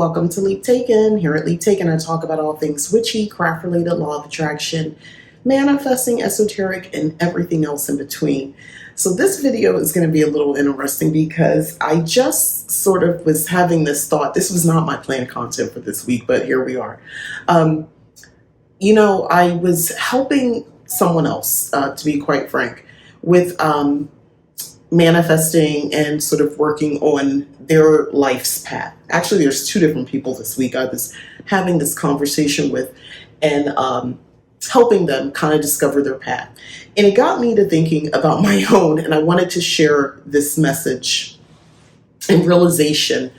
Welcome to Leap Taken. Here at Leap Taken, I talk about all things witchy, craft related, law of attraction, manifesting, esoteric, and everything else in between. So this video is going to be a little interesting because I just sort of was having this thought. This was not my planned content for this week, but here we are. I was helping someone else, to be quite frank, with manifesting and sort of working on their life's path. Actually, there's two different people this week I was having this conversation with and helping them kind of discover their path. And it got me to thinking about my own, and I wanted to share this message and realization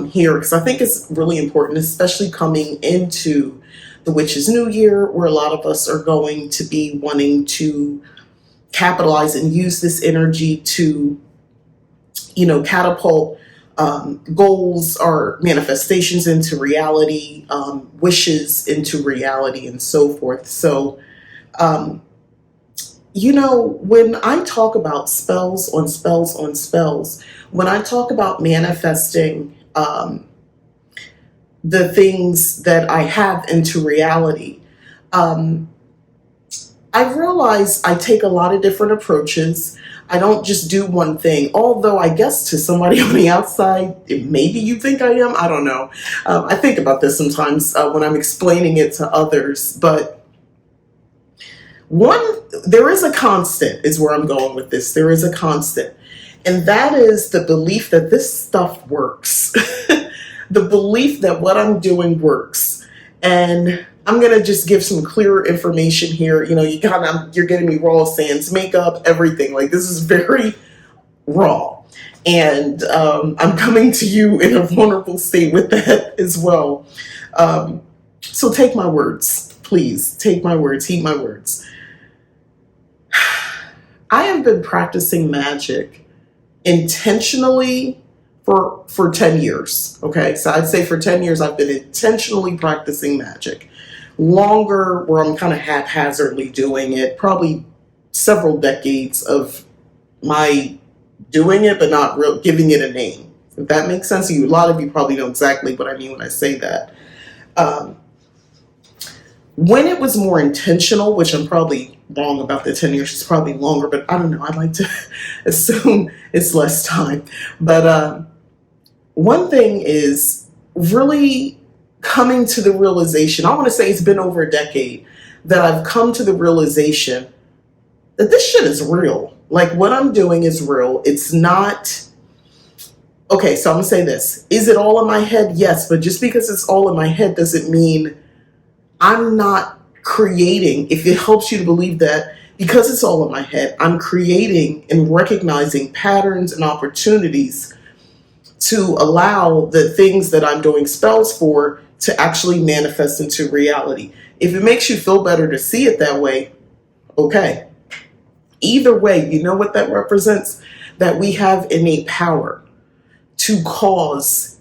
here because I think it's really important, especially coming into the Witch's New Year, where a lot of us are going to be wanting to capitalize and use this energy to, catapult goals or manifestations into reality, wishes into reality, and so forth. So, when I talk about spells on spells on spells, when I talk about manifesting the things that I have into reality, I realize I take a lot of different approaches. I don't just do one thing, although I guess to somebody on the outside, maybe you think I am. I don't know. I think about this sometimes when I'm explaining it to others. But there is a constant, is where I'm going with this. There is a constant. And that is the belief that this stuff works. The belief that what I'm doing works. And I'm going to just give some clearer information here. You're getting me raw sands, makeup, everything. Like, this is very raw. And I'm coming to you in a vulnerable state with that as well. So take my words, please. Take my words, heed my words. I have been practicing magic intentionally for 10 years. Okay, so I'd say for 10 years I've been intentionally practicing magic. Longer, where I'm kind of haphazardly doing it, probably several decades of my doing it, but not real giving it a name. If that makes sense to you, a lot of you probably know exactly what I mean when I say that. When it was more intentional, which I'm probably wrong about the 10 years, it's probably longer, but I don't know. I'd like to assume it's less time. But one thing is really coming to the realization, I want to say it's been over a decade, that I've come to the realization that this shit is real. Like, what I'm doing is real. It's not, okay, so I'm going to say this. Is it all in my head? Yes, but just because it's all in my head doesn't mean I'm not creating. If it helps you to believe that, because it's all in my head, I'm creating and recognizing patterns and opportunities to allow the things that I'm doing spells for to actually manifest into reality. If it makes you feel better to see it that way, okay. Either way, you know what that represents? That we have innate power to cause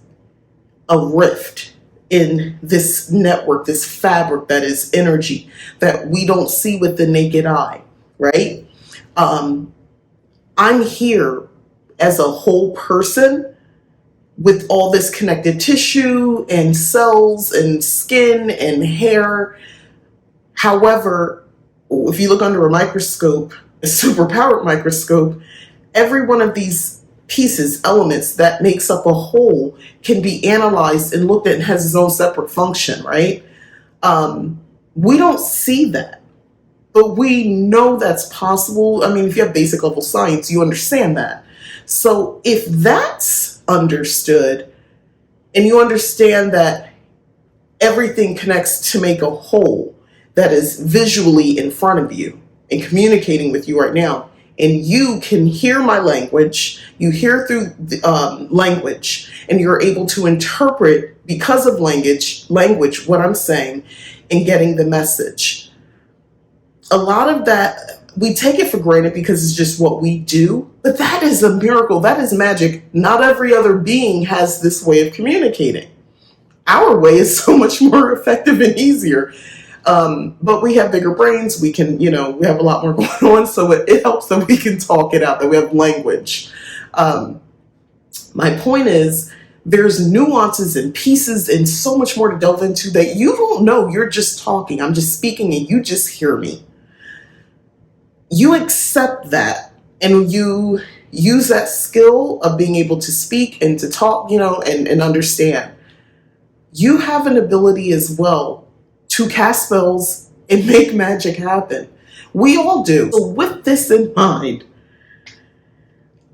a rift in this network, this fabric that is energy that we don't see with the naked eye, right? I'm here as a whole person with all this connected tissue and cells and skin and hair. However, if you look under a microscope, a superpowered microscope, every one of these pieces, elements that makes up a whole can be analyzed and looked at and has its own separate function, right? We don't see that, but we know that's possible. I mean, if you have basic level science, you understand that. So if that's understood, and you understand that everything connects to make a whole that is visually in front of you and communicating with you right now, and you can hear my language, you hear through the, language, and you're able to interpret, because of language, what I'm saying, and getting the message. A lot of that, we take it for granted because it's just what we do, but that is a miracle. That is magic. Not every other being has this way of communicating. Our way is so much more effective and easier. But we have bigger brains. We can, we have a lot more going on. So it helps that we can talk it out, that we have language. My point is There's nuances and pieces and so much more to delve into that you don't know. You're just talking. I'm just speaking and you just hear me. You accept that and you use that skill of being able to speak and to talk, and understand. You have an ability as well to cast spells and make magic happen. We all do. So with this in mind,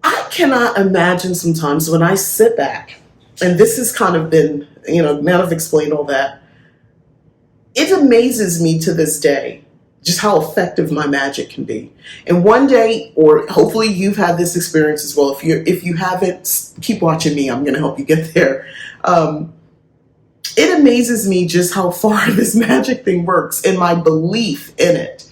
I cannot imagine sometimes when I sit back, and this has kind of been, now that I've explained all that, it amazes me to this day just how effective my magic can be. And one day, or hopefully you've had this experience as well. If you haven't, keep watching me. I'm going to help you get there. It amazes me just how far this magic thing works and my belief in it.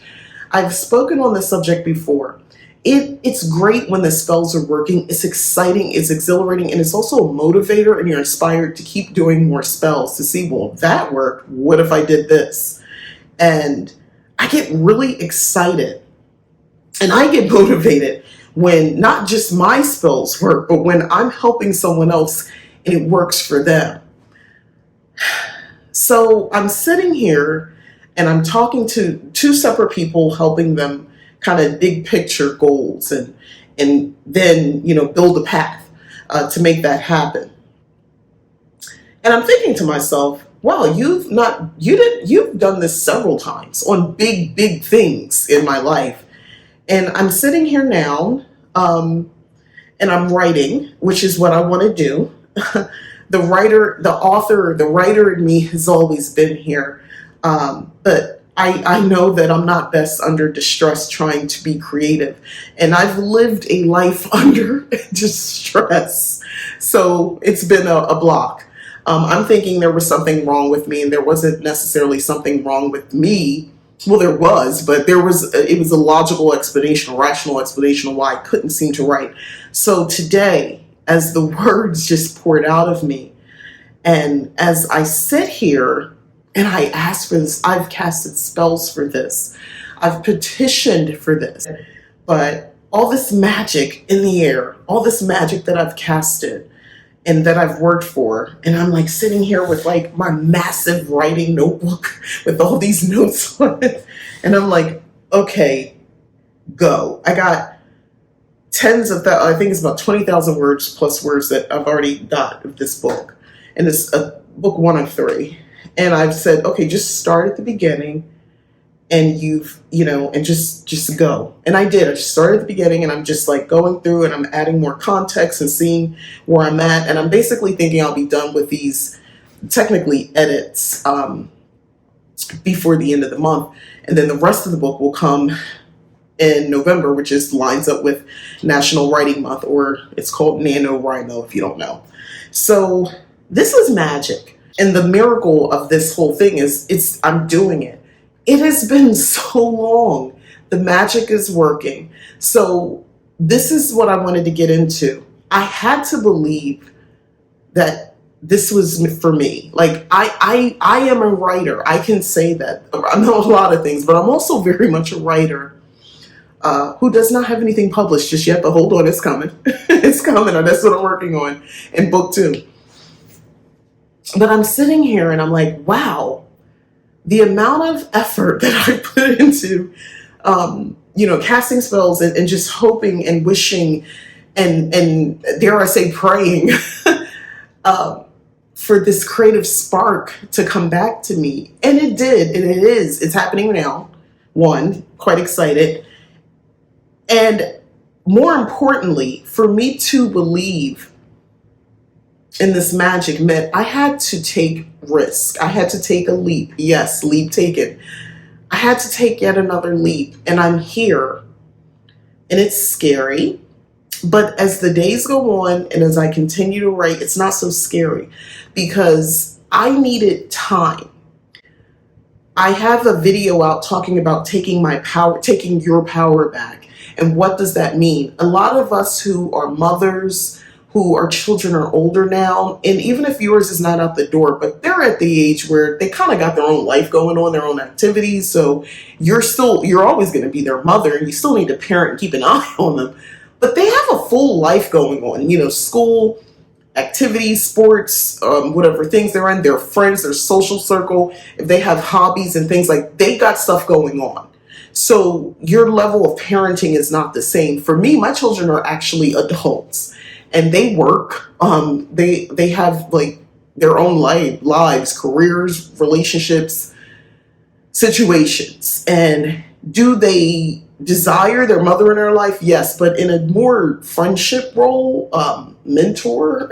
I've spoken on this subject before. It's great when the spells are working. It's exciting, it's exhilarating, and it's also a motivator, and you're inspired to keep doing more spells to see, well, that worked. What if I did this? And I get really excited and I get motivated when not just my spells work, but when I'm helping someone else and it works for them. So I'm sitting here and I'm talking to two separate people, helping them kind of big picture goals and then build a path to make that happen. And I'm thinking to myself, wow, you've done this several times on big things in my life. And I'm sitting here now, and I'm writing, which is what I want to do. The writer in me has always been here. But I know that I'm not best under distress trying to be creative. And I've lived a life under distress. So it's been a block. I'm thinking there was something wrong with me, and there wasn't necessarily something wrong with me. Well, there was, but it was a logical explanation, a rational explanation of why I couldn't seem to write. So today, as the words just poured out of me, and as I sit here and I ask for this, I've casted spells for this, I've petitioned for this, but all this magic in the air, all this magic that I've casted and that I've worked for, and I'm like sitting here with like my massive writing notebook with all these notes on it, and I'm like, okay, go. I got I think it's about 20,000 words plus words that I've already got of this book, and it's book 1 of 3. And I've said, okay, just start at the beginning, and and just go. And I did. I just started at the beginning, and I'm just like going through, and I'm adding more context and seeing where I'm at. And I'm basically thinking I'll be done with these technically edits before the end of the month, and then the rest of the book will come in November, which lines up with National Writing Month, or it's called NaNoWriMo if you don't know. So this is magic. And the miracle of this whole thing is I'm doing it. It has been so long. The magic is working. So this is what I wanted to get into. I had to believe that this was for me. Like I am a writer. I can say that. I know a lot of things, but I'm also very much a writer who does not have anything published just yet, but hold on, it's coming. It's coming, and that's what I'm working on in book 2. But I'm sitting here and I'm like, wow, the amount of effort that I put into, casting spells and just hoping and wishing and dare I say praying for this creative spark to come back to me. And it did, and it is. It's happening now. One, quite excited. And more importantly, for me to believe in this magic meant I had to take risk. I had to take a leap. Yes, leap taken. I had to take yet another leap, and I'm here. And it's scary, but as the days go on and as I continue to write, it's not so scary because I needed time. I have a video out talking about taking your power back. And what does that mean? A lot of us who are mothers, who our children are older now, and even if yours is not out the door, but they're at the age where they kind of got their own life going on, their own activities, so you're always going to be their mother, and you still need to parent and keep an eye on them, but they have a full life going on, school, activities, sports, whatever things they're in, their friends, their social circle, if they have hobbies and things, like they got stuff going on. So your level of parenting is not the same. For me, my children are actually adults and they work. They have like their own lives, careers, relationships, situations. And do they desire their mother in their life? Yes, but in a more friendship role, mentor,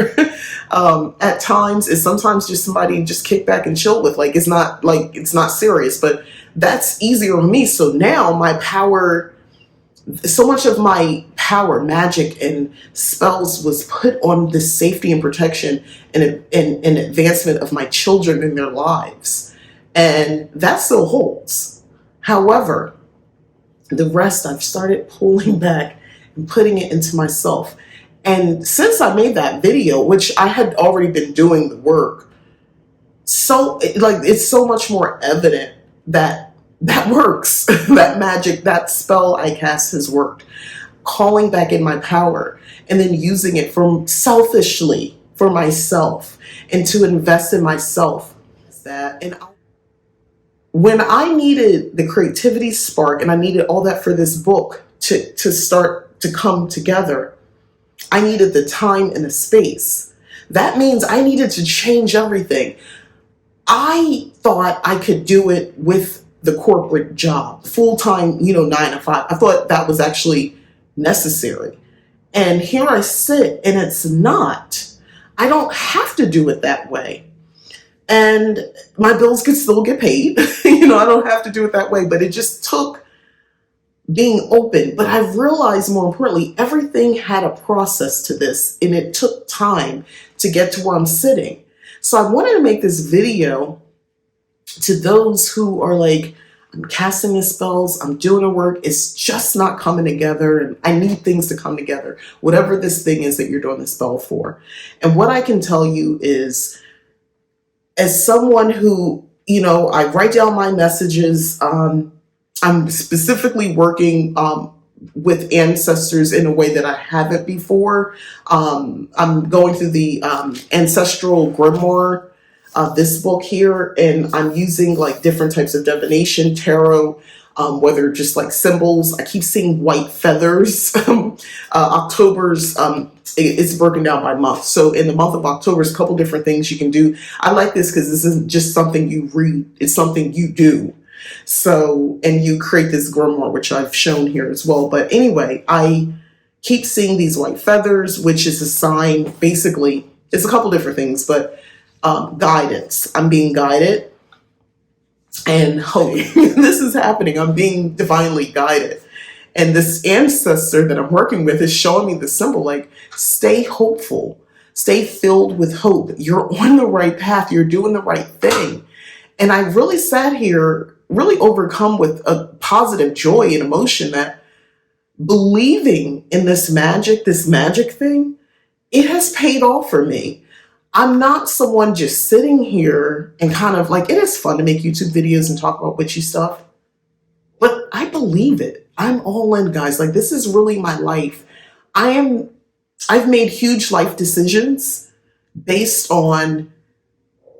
at times is sometimes just somebody just kick back and chill with. Like it's not serious, but that's easier on me. So now my power, so much of my power, magic, and spells was put on the safety and protection and advancement of my children in their lives. And that still holds. However, the rest I've started pulling back and putting it into myself. And since I made that video, which I had already been doing the work, so like it's so much more evident that that works. That magic, that spell I cast has worked. Calling back in my power and then using it from selfishly for myself and to invest in myself. That and when I needed the creativity spark and I needed all that for this book to start to come together, I needed the time and the space. That means I needed to change everything. I thought I could do it with the corporate job, full-time, 9 to 5. I thought that was actually necessary. And here I sit and it's not. I don't have to do it that way. And my bills could still get paid. I don't have to do it that way, but it just took being open. But I've realized more importantly, everything had a process to this and it took time to get to where I'm sitting. So I wanted to make this video to those who are like, I'm casting the spells, I'm doing the work, it's just not coming together, and I need things to come together, whatever this thing is that you're doing the spell for. And what I can tell you is, as someone who, I write down my messages, I'm specifically working with ancestors in a way that I haven't before. I'm going through the ancestral grimoire, this book here, and I'm using like different types of divination, tarot, whether just like symbols. I keep seeing white feathers. October's, it's broken down by month. So in the month of October, there's a couple different things you can do. I like this because this isn't just something you read, it's something you do. So, and you create this grimoire, which I've shown here as well. But anyway, I keep seeing these white feathers, which is a sign, basically, it's a couple different things, but guidance. I'm being guided and hope. This is happening. I'm being divinely guided. And this ancestor that I'm working with is showing me the symbol, like, stay hopeful, stay filled with hope. You're on the right path. You're doing the right thing. And I really sat here, really overcome with a positive joy and emotion that believing in this magic thing, it has paid off for me. I'm not someone just sitting here and kind of like, it is fun to make YouTube videos and talk about witchy stuff, but I believe it. I'm all in, guys. Like, this is really my life. I've made huge life decisions based on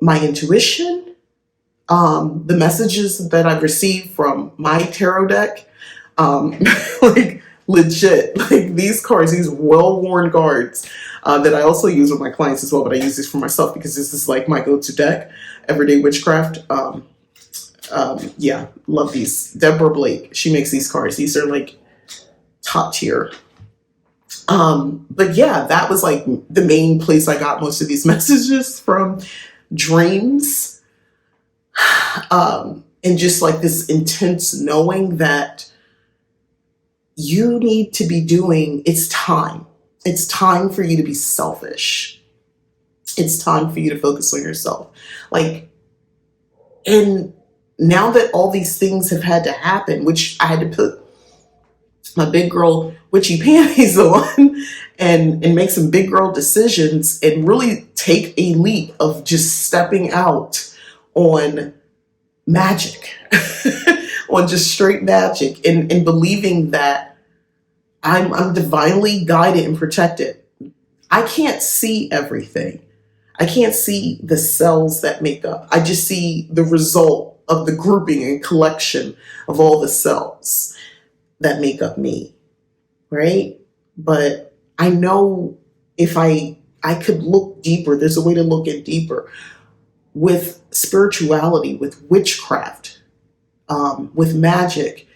my intuition, the messages that I've received from my tarot deck, like legit, like these cards, these well-worn cards, that I also use with my clients as well, but I use this for myself because this is like my go-to deck, Everyday Witchcraft. Yeah, love these. Deborah Blake, she makes these cards. These are like top tier. But yeah, that was like the main place I got most of these messages from, dreams, and just like this intense knowing that you need to be doing, it's time. It's time for you to be selfish. It's time for you to focus on yourself. Like, and now that all these things have had to happen, which I had to put my big girl witchy panties on and make some big girl decisions and really take a leap of just stepping out on magic, on just straight magic, and believing that I'm divinely guided and protected. I can't see everything. I can't see the cells that make up. I just see the result of the grouping and collection of all the cells that make up me, right? But I know if I could look deeper, there's a way to look at deeper with spirituality, with witchcraft, with magic.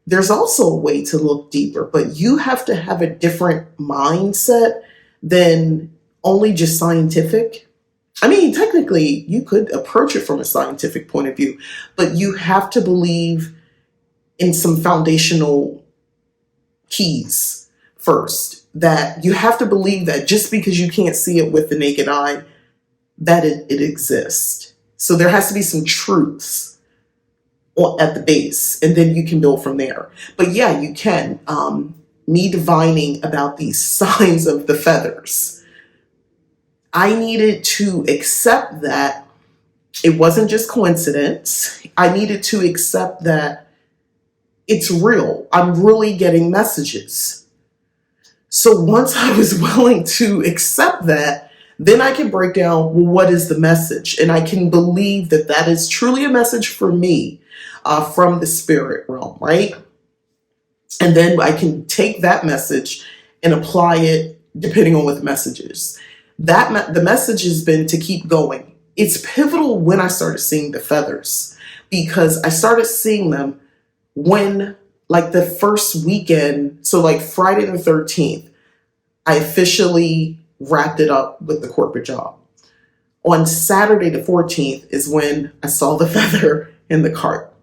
There's also a way to look deeper, but you have to have a different mindset than only just scientific. I mean, technically, you could approach it from a scientific point of view, but you have to believe in some foundational keys first. That you have to believe that just because you can't see it with the naked eye, that it exists. So there has to be some truths at the base, and then you can build from there. But yeah, you can. Me divining about these signs of the feathers, I needed to accept that it wasn't just coincidence. I needed to accept that it's real. I'm really getting messages. So once I was willing to accept that, then I can break down, well, what is the message? And I can believe that that is truly a message for me from the spirit realm, right? And then I can take that message and apply it depending on what the message is. The message has been to keep going. It's pivotal when I started seeing the feathers, because I started seeing them when, like, the first weekend, so like Friday the 13th, I officially wrapped it up with the corporate job. On Saturday the 14th is when I saw the feather in the cart.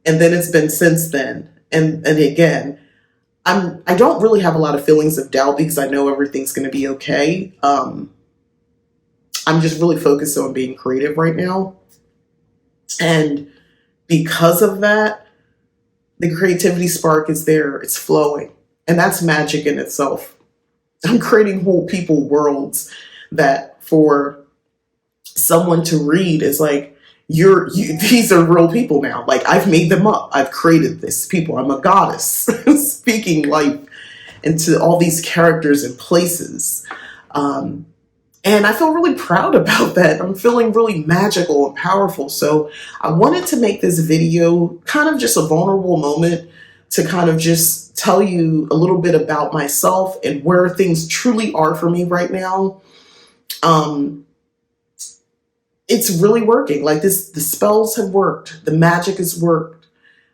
And then it's been since then. And again, I don't really have a lot of feelings of doubt because I know everything's going to be okay. I'm just really focused on being creative right now. And because of that, the creativity spark is there. It's flowing. And that's magic in itself. I'm creating whole people worlds that for someone to read is like, these are real people now. Like, I've made them up. I've created this people. I'm a goddess speaking life into all these characters and places. And I feel really proud about that. I'm feeling really magical and powerful. So I wanted to make this video kind of just a vulnerable moment to kind of just tell you a little bit about myself and where things truly are for me right now. It's really working. Like, the spells have worked. The magic has worked.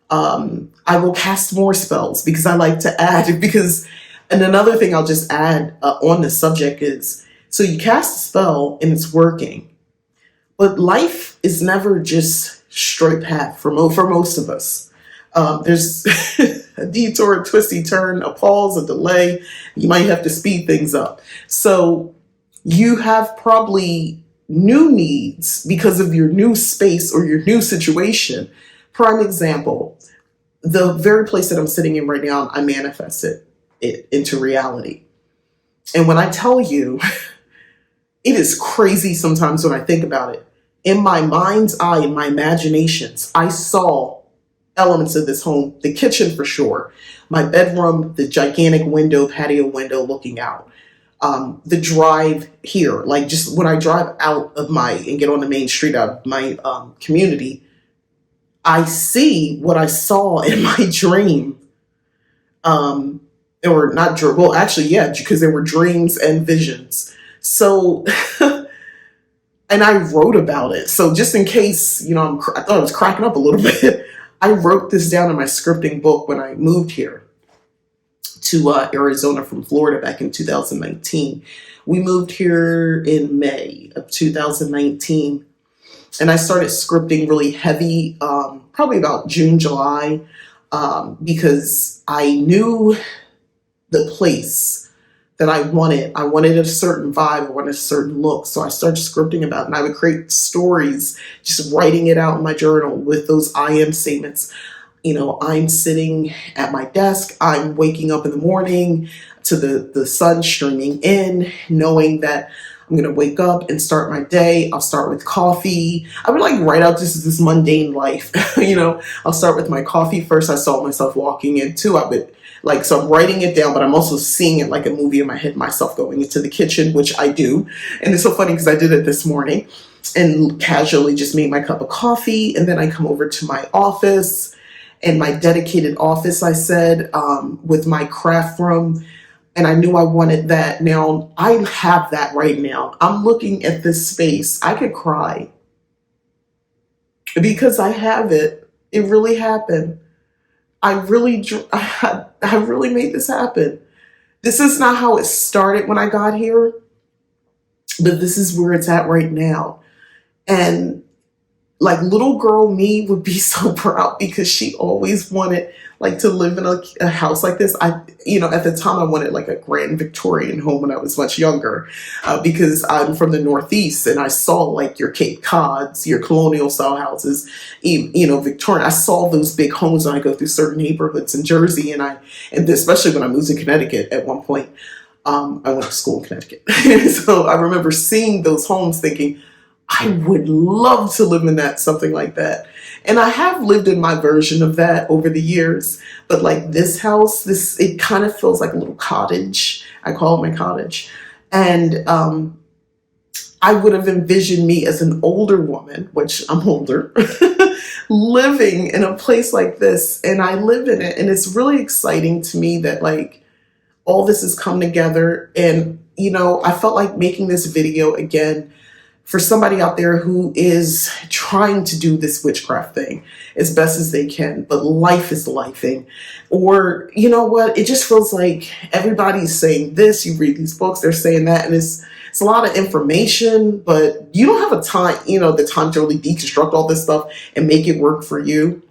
I will cast more spells because I like to add, and another thing I'll just add on the subject is, so you cast a spell and it's working, but life is never just straight path for most of us. There's a detour, a twisty turn, a pause, a delay. You might have to speed things up. So you have probably new needs because of your new space or your new situation. Prime example, the very place that I'm sitting in right now, I manifested it into reality. And when I tell you, it is crazy sometimes when I think about it. In my mind's eye, in my imaginations, I saw elements of this home, the kitchen for sure, my bedroom, the gigantic patio window looking out. The drive here, like just when I drive out of and get on the main street out of my community, I see what I saw in my dream. Or not dream. Well, actually, yeah, because there were dreams and visions. So, and I wrote about it. So just in case, I thought I was cracking up a little bit. I wrote this down in my scripting book when I moved here to Arizona from Florida back in 2019. We moved here in May of 2019, and I started scripting really heavy, probably about June, July, because I knew the place that I wanted. I wanted a certain vibe. I wanted a certain look. So I started scripting about it, and I would create stories, just writing it out in my journal with those I am statements. I'm sitting at my desk, I'm waking up in the morning to the sun streaming in, knowing that I'm going to wake up and start my day. I'll start with coffee. I would write out this mundane life. I'll start with my coffee first. I saw myself walking in too. I would Like, so I'm writing it down, but I'm also seeing it like a movie in my head, myself going into the kitchen, which I do. And it's so funny because I did it this morning and casually just made my cup of coffee. And then I come over to my office, and my dedicated office, I said, with my craft room. And I knew I wanted that. Now I have that right now. I'm looking at this space. I could cry because I have it. It really happened. I really made this happen. This is not how it started when I got here, but this is where it's at right now. And like little girl me would be so proud because she always wanted like to live in a house like this. At the time I wanted like a grand Victorian home when I was much younger, because I'm from the Northeast and I saw like your Cape Cods, your colonial style houses, Victorian. I saw those big homes when I go through certain neighborhoods in Jersey, and especially when I moved to Connecticut at one point. I went to school in Connecticut, so I remember seeing those homes, thinking, I would love to live in something like that. And I have lived in my version of that over the years. But like this house, it kind of feels like a little cottage. I call it my cottage. And I would have envisioned me as an older woman, which I'm older, living in a place like this. And I live in it. And it's really exciting to me that like all this has come together. And, I felt like making this video again for somebody out there who is trying to do this witchcraft thing as best as they can, but life is lifing. Or, you know what? It just feels like everybody's saying this. You read these books, they're saying that, and it's a lot of information, but you don't have the time to really deconstruct all this stuff and make it work for you.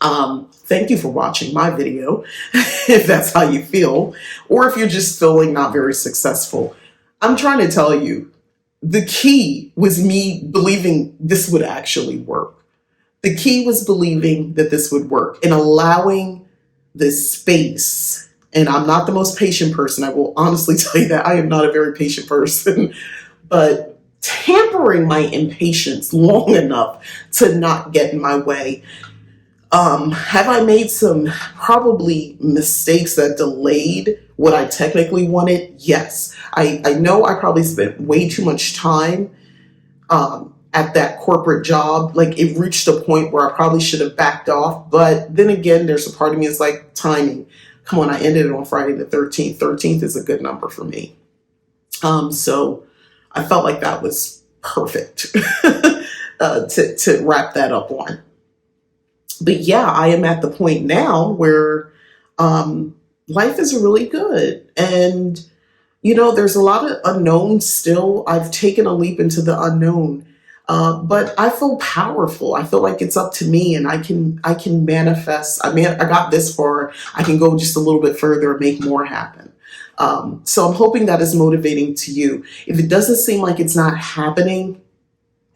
Thank you for watching my video, if that's how you feel, or if you're just feeling not very successful. I'm trying to tell you, the key was me believing this would actually work. The key was believing that this would work and allowing this space. And I'm not the most patient person. I will honestly tell you that I am not a very patient person, but tampering my impatience long enough to not get in my way. Have I made some probably mistakes that delayed what I technically wanted? Yes. I know I probably spent way too much time at that corporate job. Like it reached a point where I probably should have backed off. But then again, there's a part of me is like timing. Come on, I ended it on Friday the 13th. 13th is a good number for me. So I felt like that was perfect to wrap that up on. But yeah, I am at the point now where life is really good. And, there's a lot of unknowns still. I've taken a leap into the unknown. But I feel powerful. I feel like it's up to me and I can manifest. I got this far. I can go just a little bit further and make more happen. So I'm hoping that is motivating to you. If it doesn't seem like it's not happening,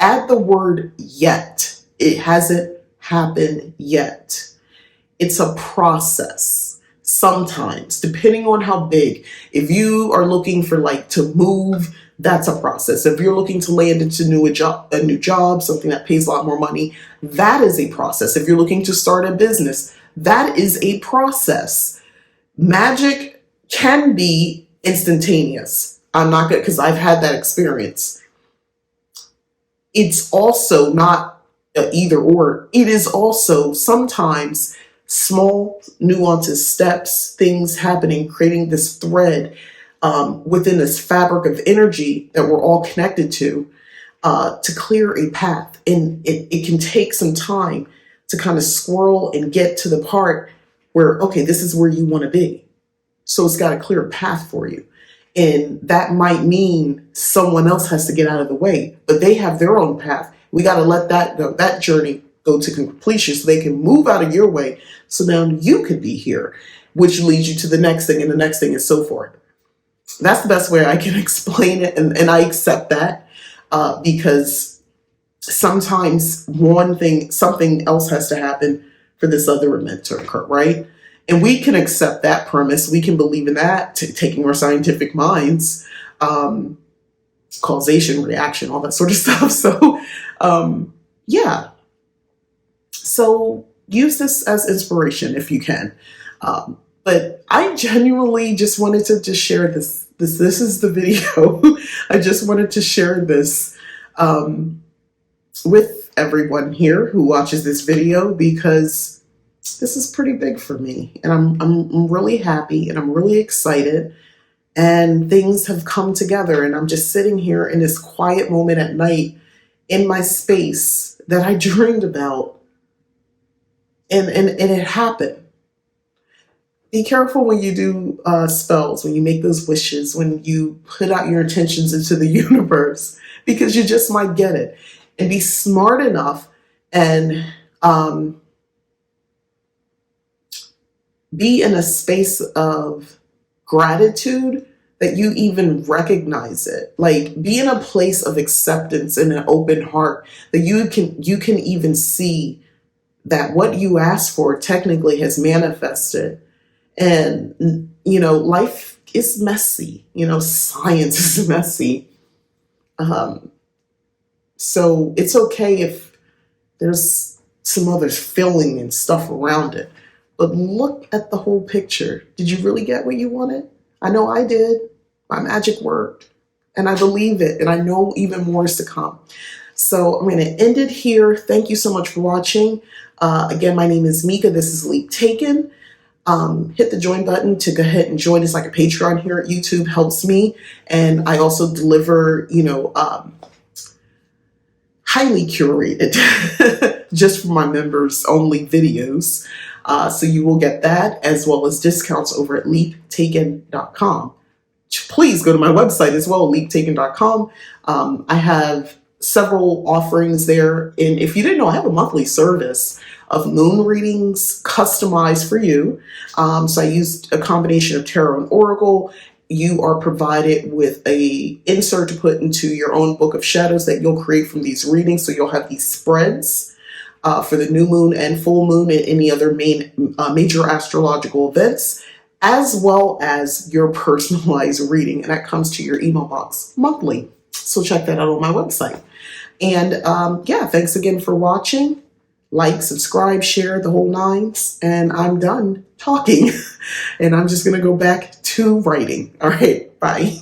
add the word yet. It hasn't happened yet. It's a process. Sometimes, depending on how big, if you are looking for to move, that's a process. If you're looking to land into a new job, something that pays a lot more money, that is a process. If you're looking to start a business, that is a process. Magic can be instantaneous. I'm not good because I've had that experience. It's also not either or. It is also sometimes small nuances, steps, things happening, creating this thread within this fabric of energy that we're all connected to clear a path. And it can take some time to kind of swirl and get to the part where, okay, this is where you want to be. So it's got a clear path for you. And that might mean someone else has to get out of the way, but they have their own path. We got to let that go, that journey go to completion so they can move out of your way. So now you could be here, which leads you to the next thing and the next thing and so forth. That's the best way I can explain it. And I accept that because sometimes something else has to happen for this other event to occur, right? And we can accept that premise. We can believe in that, taking our scientific minds, causation, reaction, all that sort of stuff. So, yeah. So use this as inspiration if you can. But I genuinely just wanted to just share this. This is the video. I just wanted to share this with everyone here who watches this video, because this is pretty big for me, and I'm really happy and I'm really excited, and things have come together, and I'm just sitting here in this quiet moment at night in my space that I dreamed about, and it happened. Be careful when you do spells, when you make those wishes, when you put out your intentions into the universe, because you just might get it. And be smart enough and be in a space of gratitude that you even recognize it. Like, be in a place of acceptance and an open heart that you can even see that what you asked for technically has manifested. And life is messy. Science is messy. So it's okay if there's some other filling and stuff around it. But look at the whole picture. Did you really get what you wanted? I know I did. My magic worked. And I believe it. And I know even more is to come. So I'm going to end it here. Thank you so much for watching. Again, my name is Mika. This is Leap Taken. Hit the join button to go ahead and join us like a Patreon here at YouTube. Helps me. And I also deliver, highly curated, just for my members only videos. So you will get that, as well as discounts over at leaptaken.com. Please go to my website as well, leaptaken.com. I have several offerings there. And if you didn't know, I have a monthly service of moon readings customized for you. So I used a combination of tarot and oracle. You are provided with a insert to put into your own book of shadows that you'll create from these readings. So you'll have these spreads for the new moon and full moon and any other major astrological events, as well as your personalized reading. And that comes to your email box monthly. So check that out on my website. And yeah, thanks again for watching. Like, subscribe, share, the whole nines. And I'm done talking. And I'm just going to go back to writing. All right, bye.